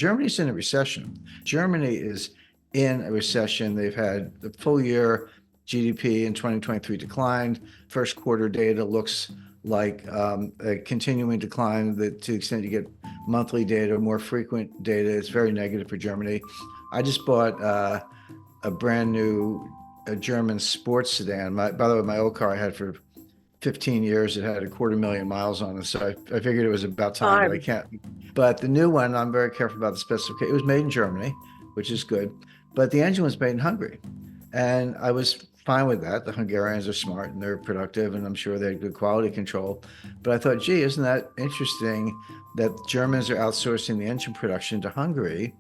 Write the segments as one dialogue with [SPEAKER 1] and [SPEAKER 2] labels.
[SPEAKER 1] Germany's in a recession. Germany is in a recession. They've had the full year GDP in 2023 declined. First quarter data looks like a continuing decline to the extent you get monthly data, more frequent data. It's very negative for Germany. I just bought a brand new German sports sedan. By the way, my old car I had for 15 years. It had 250,000 miles on it. So I figured it was about time, but I can't. But the new one, I'm very careful about the specification. It was made in Germany, which is good. But the engine was made in Hungary. And I was fine with that. The Hungarians are smart and they're productive, and I'm sure they had good quality control. But I thought, gee, isn't that interesting that Germans are outsourcing the engine production to Hungary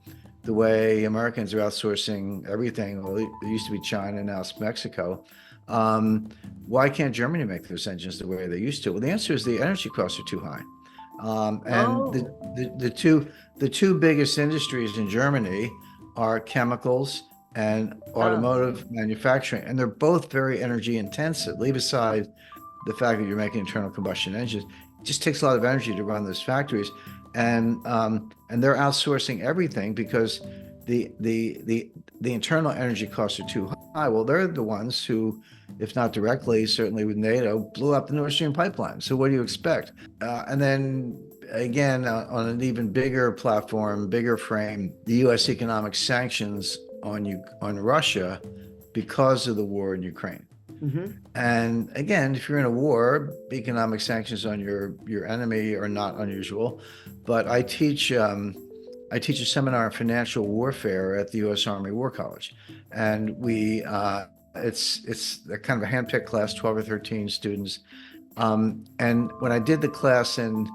[SPEAKER 1] the way Americans are outsourcing everything? Well, it used to be China, now it's Mexico. Why can't Germany make those engines the way they used to? Well, the answer is the energy costs are too high. The two biggest industries in Germany are chemicals and automotive manufacturing, and they're both very energy intensive. Leave aside the fact that you're making internal combustion engines, it just takes a lot of energy to run those factories, and they're outsourcing everything because the internal energy costs are too high. Well, they're the ones who, if not directly, certainly with NATO, blew up the Nord Stream pipeline. So what do you expect? And then again, on an even bigger platform, bigger frame, the U.S. economic sanctions on Russia because of the war in Ukraine. Mm-hmm. And again, if you're in a war, economic sanctions on your enemy are not unusual. But I teach a seminar on financial warfare at the U.S. Army War College, and it's a kind of a handpicked class, 12 or 13 students. And when I did the class in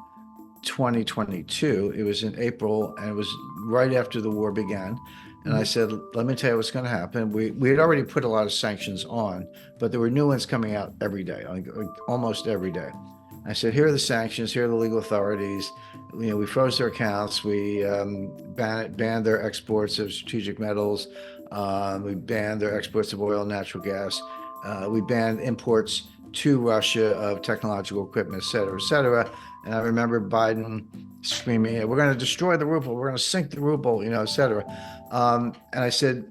[SPEAKER 1] 2022, it was in April, and it was right after the war began. And I said, let me tell you what's going to happen. We had already put a lot of sanctions on, but there were new ones coming out every day, almost every day. I said, here are the sanctions, here are the legal authorities. We froze their accounts. We banned their exports of strategic metals. We banned their exports of oil and natural gas. We banned imports to Russia of technological equipment, et cetera, et cetera. And I remember Biden screaming, we're going to destroy the ruble, we're going to sink the ruble, et cetera. And I said,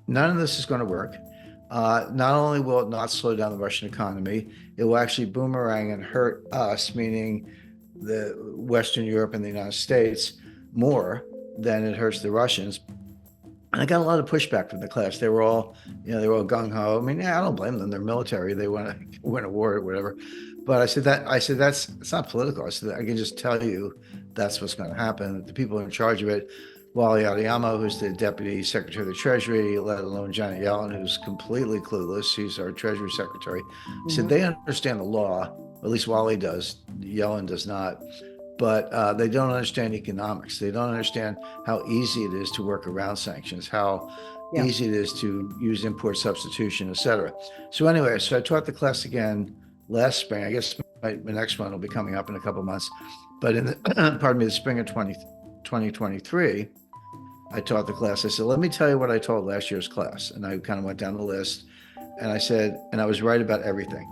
[SPEAKER 1] none of this is going to work. Not only will it not slow down the Russian economy, it will actually boomerang and hurt us, meaning the Western Europe and the United States, more than it hurts the Russians. And I got a lot of pushback from the class. They were all, gung ho. I mean, I don't blame them. They're military. They want to win a war or whatever. But I said it's not political. I said, I can just tell you that's what's going to happen. The people in charge of it, Wally Adeyemo, who's the Deputy Secretary of the Treasury, let alone Janet Yellen, who's completely clueless. She's our Treasury Secretary. Mm-hmm. Said they understand the law, at least Wally does. Yellen does not. But they don't understand economics. They don't understand how easy it is to work around sanctions, how easy it is to use import substitution, et cetera. So anyway, I taught the class again last spring. I guess my next one will be coming up in a couple of months. But in the spring of 2023, I taught the class. I said, let me tell you what I taught last year's class. And I kind of went down the list. And I said, and I was right about everything.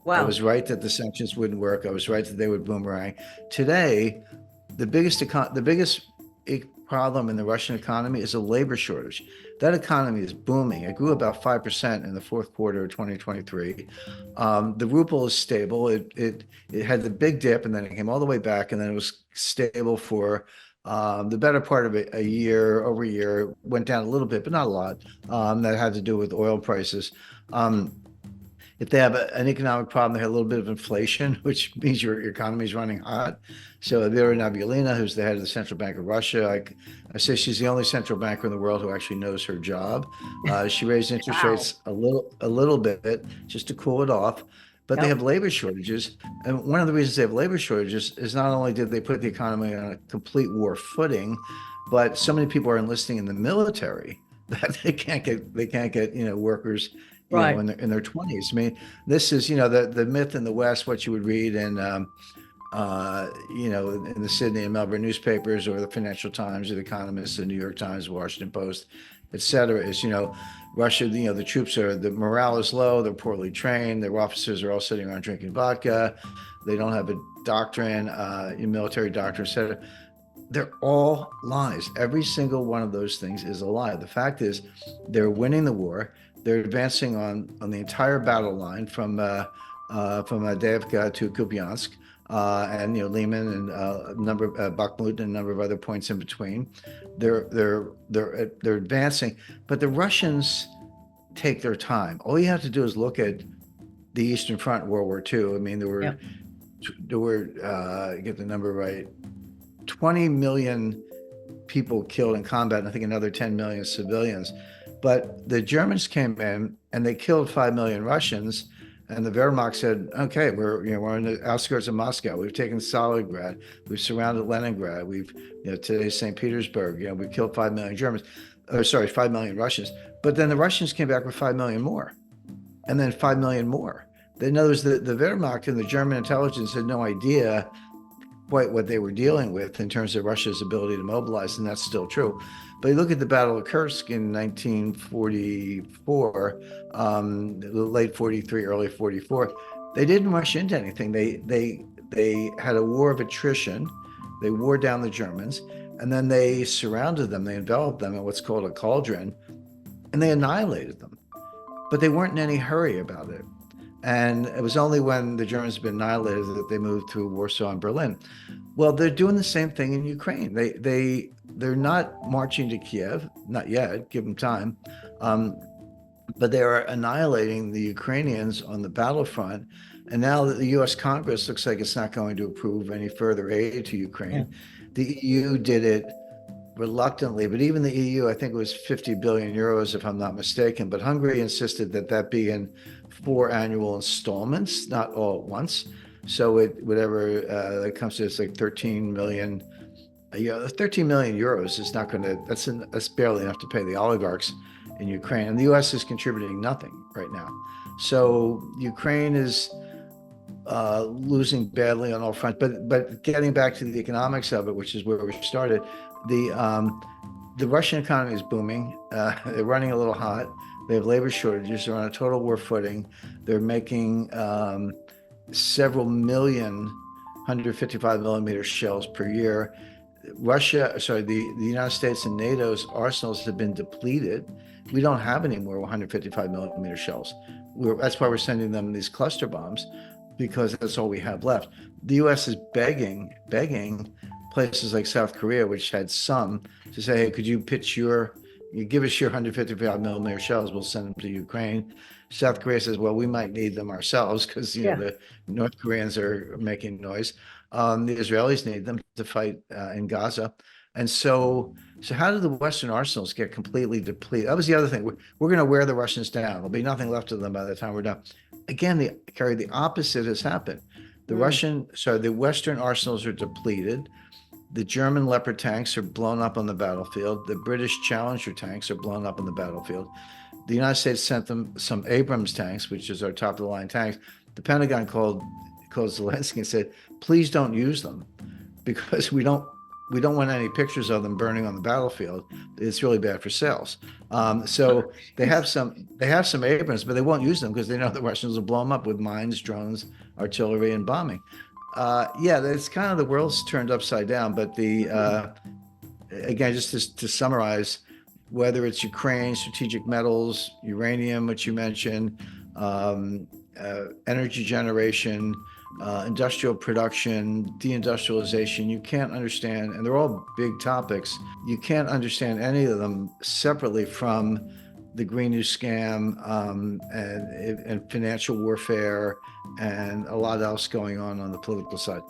[SPEAKER 1] Wow. I was right that the sanctions wouldn't work. I was right that they would boomerang. Today, the biggest problem in the Russian economy is a labor shortage. That economy is booming. It grew about 5% in the fourth quarter of 2023. The ruble is stable. It had the big dip, and then it came all the way back, and then it was stable for the better part of a year. Over a year, went down a little bit, but not a lot. That had to do with oil prices. If they have an economic problem, they have a little bit of inflation, which means your economy is running hot. So Vera Nabiullina, who's the head of the Central Bank of Russia, I say she's the only central banker in the world who actually knows her job. She raised interest rates a little bit just to cool it off. But they have labor shortages. And one of the reasons they have labor shortages is not only did they put the economy on a complete war footing, but so many people are enlisting in the military that they can't get workers in their 20s. I mean, this is, the myth in the West, what you would read in, in the Sydney and Melbourne newspapers, or the Financial Times, or the Economist, the New York Times, Washington Post, et cetera, is, Russia, the troops the morale is low, they're poorly trained, their officers are all sitting around drinking vodka, they don't have a doctrine, military doctrine, et cetera. they're all lies. Every single one of those things is a lie. The fact is, they're winning the war. They're advancing on the entire battle line from Adevka to Kupiansk, and Liman and a number of Bakhmut and a number of other points in between. They're advancing, but the Russians take their time. All you have to do is look at the Eastern Front in World War II. I mean,
[SPEAKER 2] Yeah.
[SPEAKER 1] there were get the number right, 20 million people killed in combat, and I think another 10 million civilians. But the Germans came in and they killed 5 million Russians. And the Wehrmacht said, okay, we're on the outskirts of Moscow. We've taken Stalingrad. We've surrounded Leningrad. We've, today's St. Petersburg. We've killed 5 million Germans, or sorry, 5 million Russians. But then the Russians came back with 5 million more, and then 5 million more. In other words, the Wehrmacht and the German intelligence had no idea quite what they were dealing with in terms of Russia's ability to mobilize, and that's still true. But you look at the Battle of Kursk in 1944, late 43, early 44, they didn't rush into anything. They had a war of attrition. They wore down the Germans, and then they surrounded them. They enveloped them in what's called a cauldron, and they annihilated them. But they weren't in any hurry about it. And it was only when the Germans had been annihilated that they moved through Warsaw and Berlin. Well, they're doing the same thing in Ukraine. They're not marching to Kiev, not yet, give them time. But they are annihilating the Ukrainians on the battlefront. And now that the US Congress looks like it's not going to approve any further aid to Ukraine,
[SPEAKER 2] Yeah.
[SPEAKER 1] the EU did it reluctantly, but even the EU, I think it was 50 billion euros, if I'm not mistaken. But Hungary insisted that that be in 4 annual installments, not all at once. So whatever that comes to, it's like 13 million. 13 million euros is not going to. That's barely enough to pay the oligarchs in Ukraine, and the U.S. is contributing nothing right now. So Ukraine is losing badly on all fronts. But getting back to the economics of it, which is where we started, the Russian economy is booming. They're running a little hot. They have labor shortages. They're on a total war footing. They're making several million 155 millimeter shells per year. The United States and NATO's arsenals have been depleted. We don't have any more 155 millimeter shells. That's why we're sending them these cluster bombs, because that's all we have left. The U.S. is begging places like South Korea, which had some, to say, hey, could you give us your 155 millimeter shells, we'll send them to Ukraine. South Korea says, well, we might need them ourselves because the North Koreans are making noise. The Israelis need them to fight in Gaza. And so how did the Western arsenals get completely depleted? That was the other thing. We're going to wear the Russians down. There'll be nothing left of them by the time we're done. Again, the opposite has happened. The Western arsenals are depleted. The German Leopard tanks are blown up on the battlefield. The British Challenger tanks are blown up on the battlefield. The United States sent them some Abrams tanks, which is our top of the line tanks. The Pentagon called Zelensky and said, please don't use them, because we don't want any pictures of them burning on the battlefield. It's really bad for sales. So they have some Abrams, but they won't use them because they know the Russians will blow them up with mines, drones, artillery, and bombing. It's kind of, the world's turned upside down. But again, just to summarize, whether it's Ukraine, strategic metals, uranium, which you mentioned, energy generation, industrial production, deindustrialization, you can't understand, and they're all big topics. You can't understand any of them separately from the Green New scam, and financial warfare, and a lot else going on the political side.